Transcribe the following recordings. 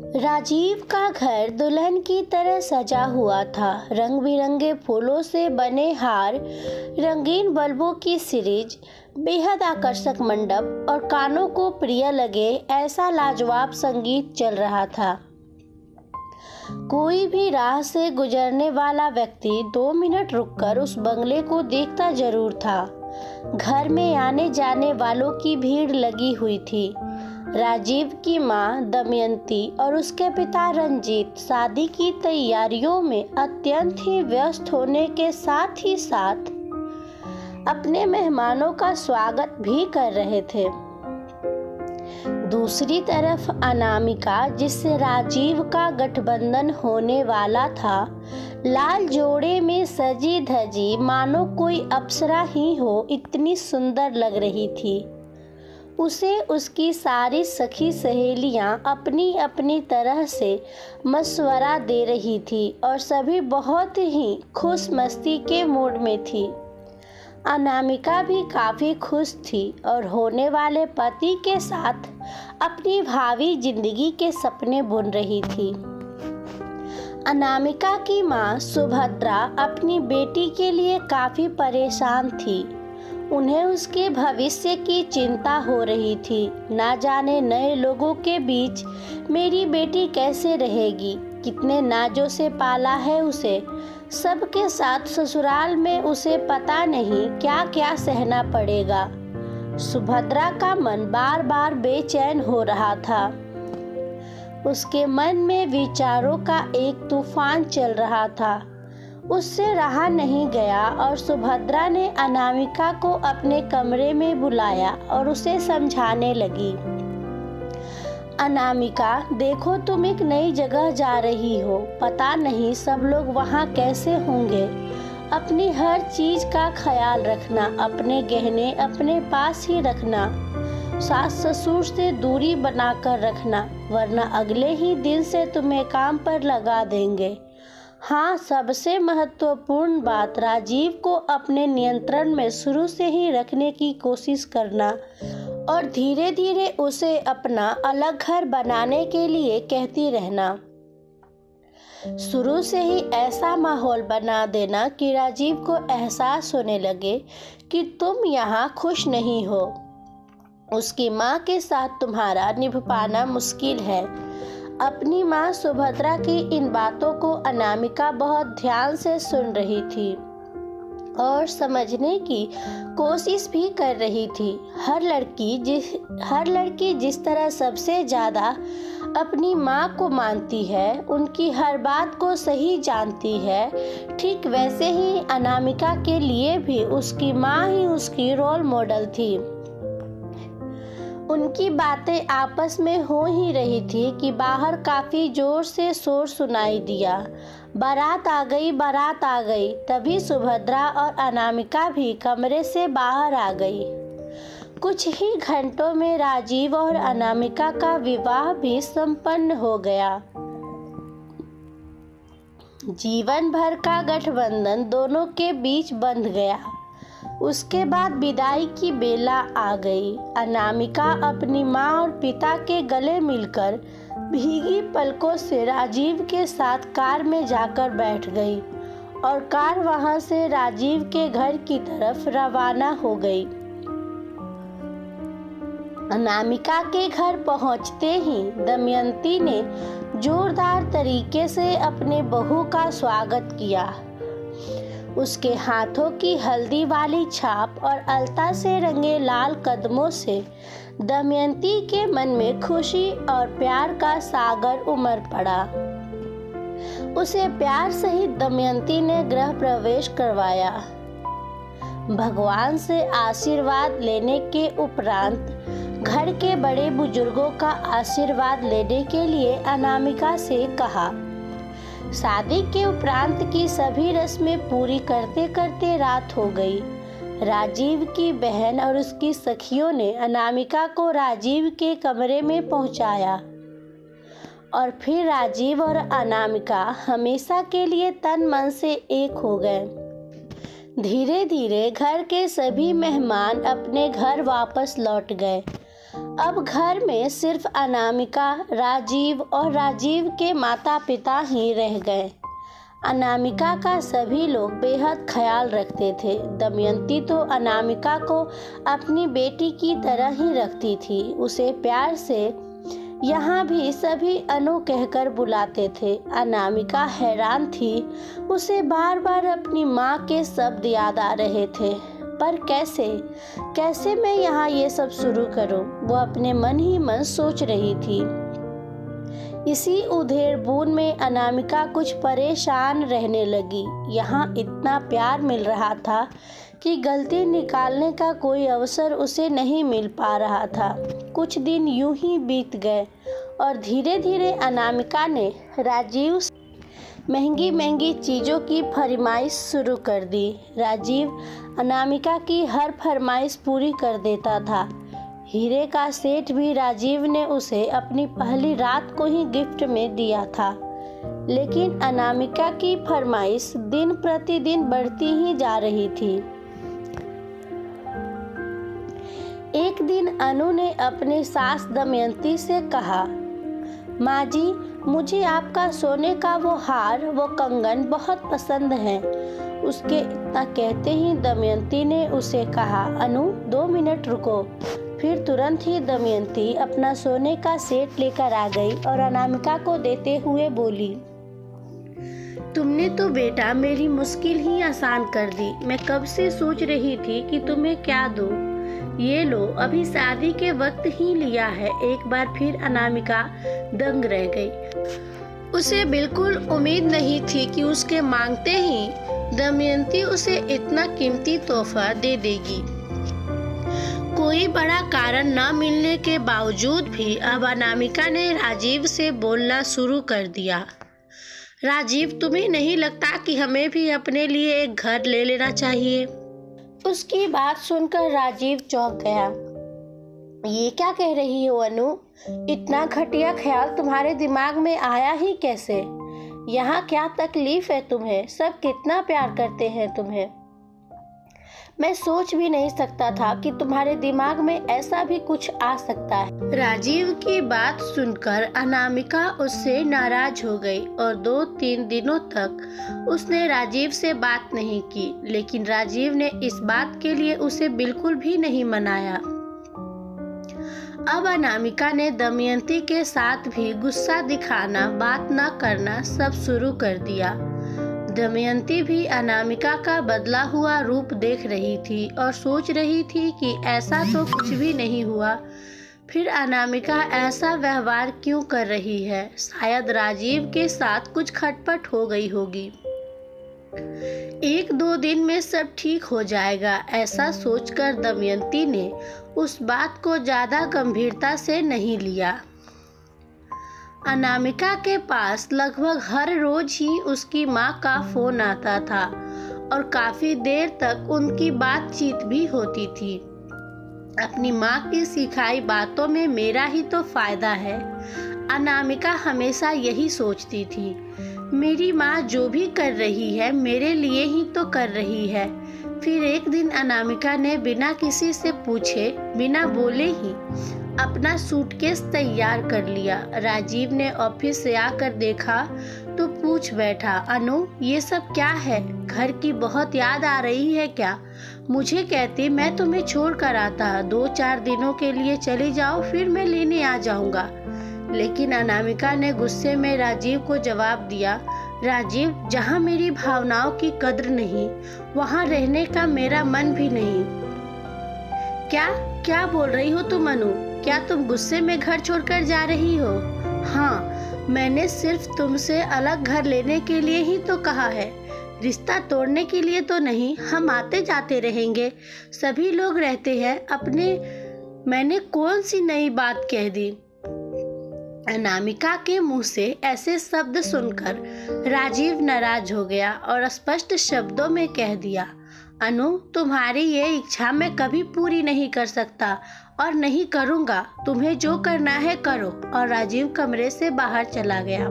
राजीव का घर दुल्हन की तरह सजा हुआ था। रंग बिरंगे फूलों से बने हार, रंगीन बल्बों की सीरीज, बेहद आकर्षक मंडप और कानों को प्रिय लगे ऐसा लाजवाब संगीत चल रहा था। कोई भी राह से गुजरने वाला व्यक्ति 2 मिनट रुककर उस बंगले को देखता जरूर था। घर में आने जाने वालों की भीड़ लगी हुई थी। राजीव की मां दमयंती और उसके पिता रंजीत शादी की तैयारियों में अत्यंत ही व्यस्त होने के साथ ही साथ अपने मेहमानों का स्वागत भी कर रहे थे। दूसरी तरफ अनामिका, जिससे राजीव का गठबंधन होने वाला था, लाल जोड़े में सजी धजी मानो कोई अप्सरा ही हो इतनी सुंदर लग रही थी। उसे उसकी सारी सखी सहेलियां अपनी अपनी तरह से मशवरा दे रही थी और सभी बहुत ही खुश मस्ती के मूड में थी। अनामिका भी काफ़ी खुश थी और होने वाले पति के साथ अपनी भावी जिंदगी के सपने बुन रही थी। अनामिका की मां सुभद्रा अपनी बेटी के लिए काफ़ी परेशान थी। उन्हें उसके भविष्य की चिंता हो रही थी। ना जाने नए लोगों के बीच मेरी बेटी कैसे रहेगी, कितने नाजों से पाला है उसे, सबके साथ ससुराल में उसे पता नहीं क्या क्या सहना पड़ेगा। सुभद्रा का मन बार बार बेचैन हो रहा था। उसके मन में विचारों का एक तूफान चल रहा था। उससे रहा नहीं गया और सुभद्रा ने अनामिका को अपने कमरे में बुलाया और उसे समझाने लगी। अनामिका, देखो तुम एक नई जगह जा रही हो, पता नहीं सब लोग वहाँ कैसे होंगे। अपनी हर चीज का ख्याल रखना, अपने गहने अपने पास ही रखना, सास ससुर से दूरी बनाकर रखना, वरना अगले ही दिन से तुम्हें काम पर लगा देंगे। हाँ, सबसे महत्वपूर्ण बात, राजीव को अपने नियंत्रण में शुरू से ही रखने की कोशिश करना और धीरे धीरे उसे अपना अलग घर बनाने के लिए कहती रहना। शुरू से ही ऐसा माहौल बना देना कि राजीव को एहसास होने लगे कि तुम यहाँ खुश नहीं हो। उसकी माँ के साथ तुम्हारा निभ पाना मुश्किल है। अपनी माँ सुभद्रा की इन बातों को अनामिका बहुत ध्यान से सुन रही थी और समझने की कोशिश भी कर रही थी। हर लड़की जिस तरह सबसे ज़्यादा अपनी माँ को मानती है, उनकी हर बात को सही जानती है, ठीक वैसे ही अनामिका के लिए भी उसकी माँ ही उसकी रोल मॉडल थी। उनकी बातें आपस में हो ही रही थी कि बाहर काफ़ी जोर से शोर सुनाई दिया। बारात आ गई, बारात आ गई। तभी सुभद्रा और अनामिका भी कमरे से बाहर आ गई। कुछ ही घंटों में राजीव और अनामिका का विवाह भी संपन्न हो गया। जीवन भर का गठबंधन दोनों के बीच बंध गया। उसके बाद विदाई की बेला आ गई। अनामिका अपनी माँ और पिता के गले मिलकर भीगी पलकों से राजीव के साथ कार में जाकर बैठ गई और कार वहां से राजीव के घर की तरफ रवाना हो गई। अनामिका के घर पहुंचते ही दमयंती ने जोरदार तरीके से अपने बहू का स्वागत किया। उसके हाथों की हल्दी वाली छाप और अलता से रंगे लाल कदमों से दमयंती के मन में खुशी और प्यार का सागर उमड़ पड़ा। उसे प्यार सहित दमयंती ने गृह प्रवेश करवाया। भगवान से आशीर्वाद लेने के उपरांत घर के बड़े बुजुर्गों का आशीर्वाद लेने के लिए अनामिका से कहा। शादी के उपरांत की सभी रस्में पूरी करते करते रात हो गई। राजीव की बहन और उसकी सखियों ने अनामिका को राजीव के कमरे में पहुंचाया और फिर राजीव और अनामिका हमेशा के लिए तन मन से एक हो गए। धीरे धीरे घर के सभी मेहमान अपने घर वापस लौट गए। अब घर में सिर्फ अनामिका, राजीव और राजीव के माता पिता ही रह गए। अनामिका का सभी लोग बेहद ख्याल रखते थे। दमयंती तो अनामिका को अपनी बेटी की तरह ही रखती थी। उसे प्यार से यहाँ भी सभी अनु कहकर बुलाते थे। अनामिका हैरान थी। उसे बार बार अपनी माँ के शब्द याद आ रहे थे। पर कैसे मैं यहाँ ये सब शुरू करूँ? वो अपने मन ही मन सोच रही थी। इसी उधेड़-बुन में अनामिका कुछ परेशान रहने लगी। यहाँ इतना प्यार मिल रहा था कि गलती निकालने का कोई अवसर उसे नहीं मिल पा रहा था। कुछ दिन यूं ही बीत गए और धीरे धीरे अनामिका ने राजीव से महंगी महंगी चीज़ों की फरमाइश शुरू कर दी। राजीव अनामिका की हर फरमाइश पूरी कर देता था। हीरे का सेट भी राजीव ने उसे अपनी पहली रात को ही गिफ्ट में दिया था। लेकिन अनामिका की फरमाइश दिन प्रतिदिन बढ़ती ही जा रही थी। एक दिन अनु ने अपनी सास दमयंती से कहा, माँ जी, मुझे आपका सोने का वो हार, वो कंगन बहुत पसंद है। उसके इतना कहते ही दमयंती ने उसे कहा, अनु 2 मिनट रुको। फिर तुरंत ही दमयंती अपना सोने का सेट लेकर आ गई और अनामिका को देते हुए बोली, तुमने तो बेटा मेरी मुश्किल ही आसान कर दी। मैं कब से सोच रही थी कि तुम्हें क्या दूं। ये लो, अभी शादी के वक्त ही लिया है। एक बार फिर अनामिका दंग रह गई। उसे बिल्कुल उम्मीद नहीं थी कि उसके मांगते ही दमयंती उसे इतना कीमती तोहफा दे देगी। कोई बड़ा कारण न मिलने के बावजूद भी अब अनामिका ने राजीव से बोलना शुरू कर दिया। राजीव, तुम्हें नहीं लगता कि हमें भी अपने लिए एक घर ले लेना चाहिए? उसकी बात सुनकर राजीव चौंक गया। ये क्या कह रही हो अनु? इतना घटिया ख्याल तुम्हारे दिमाग में आया ही कैसे? यहाँ क्या तकलीफ है तुम्हें? सब कितना प्यार करते हैं तुम्हें। मैं सोच भी नहीं सकता था कि तुम्हारे दिमाग में ऐसा भी कुछ आ सकता है। राजीव की बात सुनकर अनामिका उससे नाराज हो गई और 2-3 दिनों तक उसने राजीव से बात नहीं की। लेकिन राजीव ने इस बात के लिए उसे बिल्कुल भी नहीं मनाया। अब अनामिका ने दमयंती के साथ भी गुस्सा दिखाना, बात न करना सब शुरू कर दिया। दमयंती भी अनामिका का बदला हुआ रूप देख रही थी और सोच रही थी कि ऐसा तो कुछ भी नहीं हुआ, फिर अनामिका ऐसा व्यवहार क्यों कर रही है? शायद राजीव के साथ कुछ खटपट हो गई होगी। 1-2 दिन में सब ठीक हो जाएगा, ऐसा सोचकर दमयंती ने उस बात को ज्यादा गंभीरता से नहीं लिया। अनामिका के पास लगभग हर रोज ही उसकी माँ का फोन आता था और काफी देर तक उनकी बातचीत भी होती थी। अपनी माँ की सिखाई बातों में मेरा ही तो फायदा है, अनामिका हमेशा यही सोचती थी। मेरी माँ जो भी कर रही है मेरे लिए ही तो कर रही है। फिर एक दिन अनामिका ने बिना किसी से पूछे, बिना बोले ही अपना सूटकेस तैयार कर लिया। राजीव ने ऑफिस से आकर देखा तो पूछ बैठा, अनु ये सब क्या है? घर की बहुत याद आ रही है क्या? मुझे कहती मैं तुम्हें छोड़ कर आता, 2-4 दिनों के लिए चली जाओ, फिर मैं लेने आ जाऊंगा। लेकिन अनामिका ने गुस्से में राजीव को जवाब दिया, राजीव, जहाँ मेरी भावनाओं की कद्र नहीं, वहाँ रहने का मेरा मन भी नहीं। क्या बोल रही हो तुम अनु? क्या तुम गुस्से में घर छोड़कर जा रही हो? हाँ, मैंने सिर्फ तुमसे अलग घर लेने के लिए ही तो कहा है, रिश्ता तोड़ने के लिए तो नहीं। हम आते जाते रहेंगे, सभी लोग रहते हैं अपने। मैंने कौन सी नई बात कह दी? अनामिका के मुंह से ऐसे शब्द सुनकर राजीव नाराज हो गया और स्पष्ट शब्दों में कह दिया, अनु तुम्हारी ये इच्छा मैं कभी पूरी नहीं कर सकता और नहीं करूँगा। तुम्हें जो करना है करो। और राजीव कमरे से बाहर चला गया।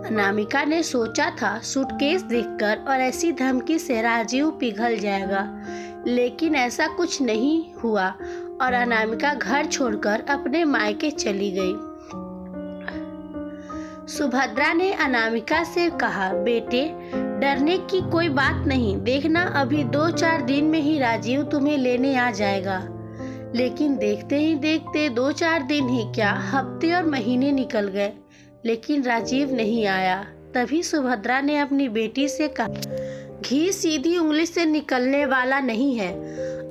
अनामिका ने सोचा था सूटकेस देखकर और ऐसी धमकी से राजीव पिघल जाएगा, लेकिन ऐसा कुछ नहीं हुआ और अनामिका घर छोड़कर अपने मायके चली गई। सुभद्रा ने अनामिका से कहा, बेटे डरने की कोई बात नहीं, देखना अभी 2-4 दिन में ही राजीव तुम्हें लेने आ जाएगा। लेकिन देखते ही देखते 2-4 दिन ही क्या, हफ्ते और महीने निकल गए, लेकिन राजीव नहीं आया। तभी सुभद्रा ने अपनी बेटी से कहा, घी सीधी उंगली से निकलने वाला नहीं है,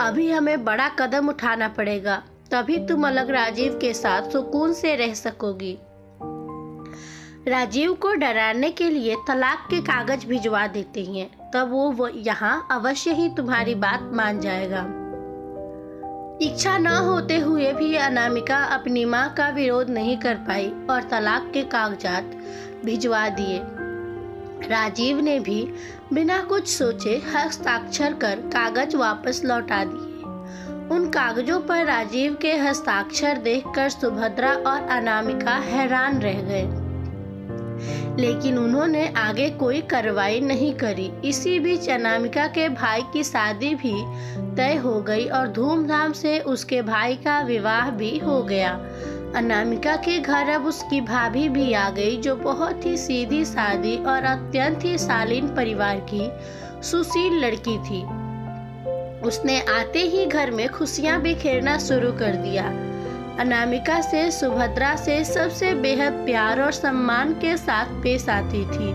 अभी हमें बड़ा कदम उठाना पड़ेगा, तभी तुम अलग राजीव के साथ सुकून से रह सकोगी। राजीव को डराने के लिए तलाक के कागज भिजवा देते हैं, तब वो यहाँ अवश्य ही तुम्हारी बात मान जाएगा। इच्छा न होते हुए भी अनामिका अपनी माँ का विरोध नहीं कर पाई और तलाक के कागजात भिजवा दिए। राजीव ने भी बिना कुछ सोचे हस्ताक्षर कर कागज वापस लौटा दिए। उन कागजों पर राजीव के हस्ताक्षर देखकर सुभद्रा और अनामिका हैरान रह गए, लेकिन उन्होंने आगे कोई कार्रवाई नहीं करी। इसी बीच अनामिका के भाई की शादी भी तय हो गई और धूमधाम से उसके भाई का विवाह भी हो गया। अनामिका के घर अब उसकी भाभी भी आ गई, जो बहुत ही सीधी सादी और अत्यंत ही शालीन परिवार की सुशील लड़की थी। उसने आते ही घर में खुशियां बिखेरना शुरू कर दिया। अनामिका से सुभद्रा से सबसे बेहद प्यार और सम्मान के साथ पेश आती थी।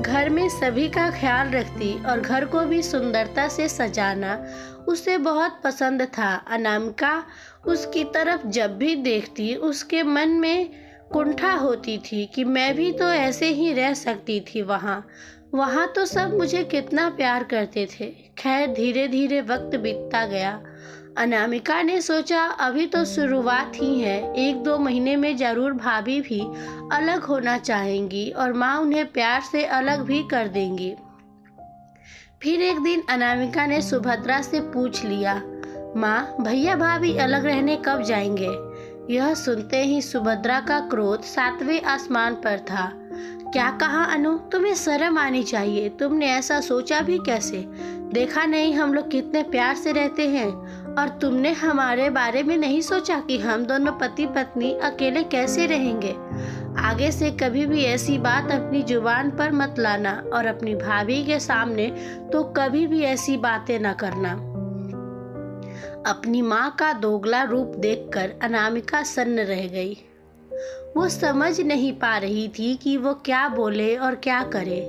घर में सभी का ख्याल रखती और घर को भी सुंदरता से सजाना उसे बहुत पसंद था। अनामिका उसकी तरफ जब भी देखती उसके मन में कुंठा होती थी कि मैं भी तो ऐसे ही रह सकती थी वहाँ तो सब मुझे कितना प्यार करते थे। खैर धीरे धीरे वक्त बीतता गया। अनामिका ने सोचा अभी तो शुरुआत ही है, 1-2 महीने में जरूर भाभी भी अलग होना चाहेंगी और माँ उन्हें प्यार से अलग भी कर देंगी। फिर एक दिन अनामिका ने सुभद्रा से पूछ लिया, माँ भैया भाभी अलग रहने कब जाएंगे? यह सुनते ही सुभद्रा का क्रोध 7वें आसमान पर था। क्या कहा अनु, तुम्हें शर्म आनी चाहिए, तुमने ऐसा सोचा भी कैसे? देखा नहीं हम लोग कितने प्यार से रहते हैं, और तुमने हमारे बारे में नहीं सोचा कि हम दोनों पति पत्नी अकेले कैसे रहेंगे? आगे से कभी भी ऐसी बात अपनी जुबान पर मत लाना और अपनी भाभी के सामने तो कभी भी ऐसी बातें न करना। अपनी माँ का दोगला रूप देखकर अनामिका सन्न रह गई। वो समझ नहीं पा रही थी कि वो क्या बोले और क्या करे।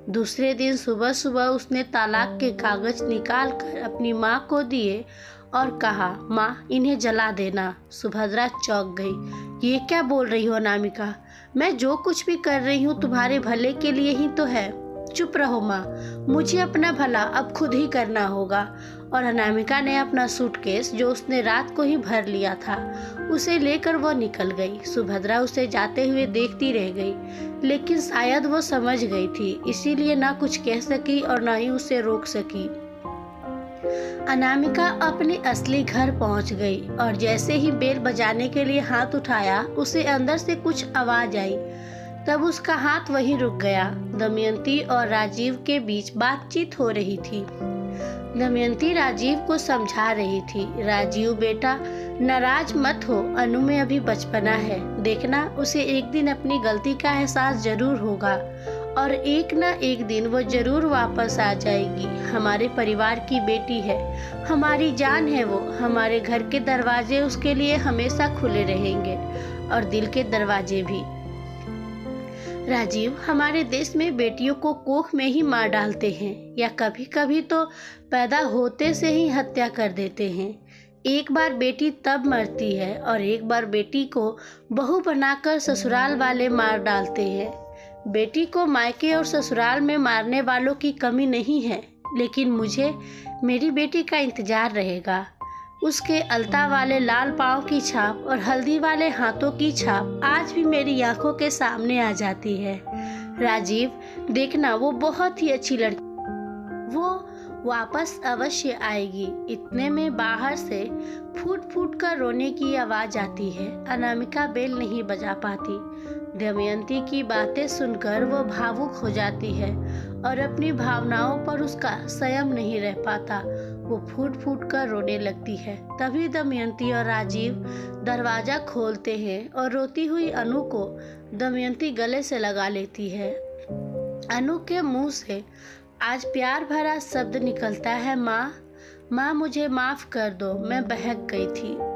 दूसरे दिन सुबह सुबह उसने तलाक के कागज निकाल कर अपनी माँ को दिए और कहा, माँ इन्हें जला देना। सुभद्रा चौंक गई। ये क्या बोल रही हो अनामिका? मैं जो कुछ भी कर रही हूँ तुम्हारे भले के लिए ही तो है। चुप रहो माँ, मुझे अपना भला अब खुद ही करना होगा। और अनामिका ने अपना सूटकेस जो उसने रात को ही भर लिया था उसे लेकर वो निकल गई। सुभद्रा उसे जाते हुए देखती रह गई, लेकिन शायद वो समझ गई थी, इसीलिए ना कुछ कह सकी और ना ही उसे रोक सकी। अनामिका अपने असली घर पहुंच गई और जैसे ही बेल बजाने के लिए हाथ उठाया उसे अंदर से कुछ आवाज आई। तब उसका हाथ वहीं रुक गया। दमयंती और राजीव के बीच बातचीत हो रही थी। दमयंती राजीव को समझा रही थी, राजीव बेटा नाराज मत हो, अनु में अभी बचपना है, देखना उसे एक दिन अपनी गलती का एहसास जरूर होगा और एक न एक दिन वो जरूर वापस आ जाएगी। हमारे परिवार की बेटी है, हमारी जान है वो, हमारे घर के दरवाजे उसके लिए हमेशा खुले रहेंगे और दिल के दरवाजे भी। राजीव, हमारे देश में बेटियों को कोख में ही मार डालते हैं या कभी कभी तो पैदा होते से ही हत्या कर देते हैं। एक बार बेटी तब मरती है और एक बार बेटी को बहू बनाकर ससुराल वाले मार डालते हैं। बेटी को मायके और ससुराल में मारने वालों की कमी नहीं है, लेकिन मुझे मेरी बेटी का इंतजार रहेगा। उसके अलता वाले लाल पाँव की छाप और हल्दी वाले हाथों की छाप आज भी मेरी आंखों के सामने आ जाती है। राजीव, देखना वो बहुत ही अच्छी लड़की, वो वापस अवश्य आएगी। इतने में बाहर से फूट फूट कर रोने की आवाज आती है। अनामिका बेल नहीं बजा पाती। दमयंती की बातें सुनकर वो भावुक हो जाती है और अपनी भावनाओं पर उसका संयम नहीं रह पाता। वो फूट फूट कर रोने लगती है। तभी दमयंती और राजीव दरवाजा खोलते हैं और रोती हुई अनु को दमयंती गले से लगा लेती है। अनु के मुंह से आज प्यार भरा शब्द निकलता है, माँ, माँ मुझे माफ कर दो, मैं बहक गई थी।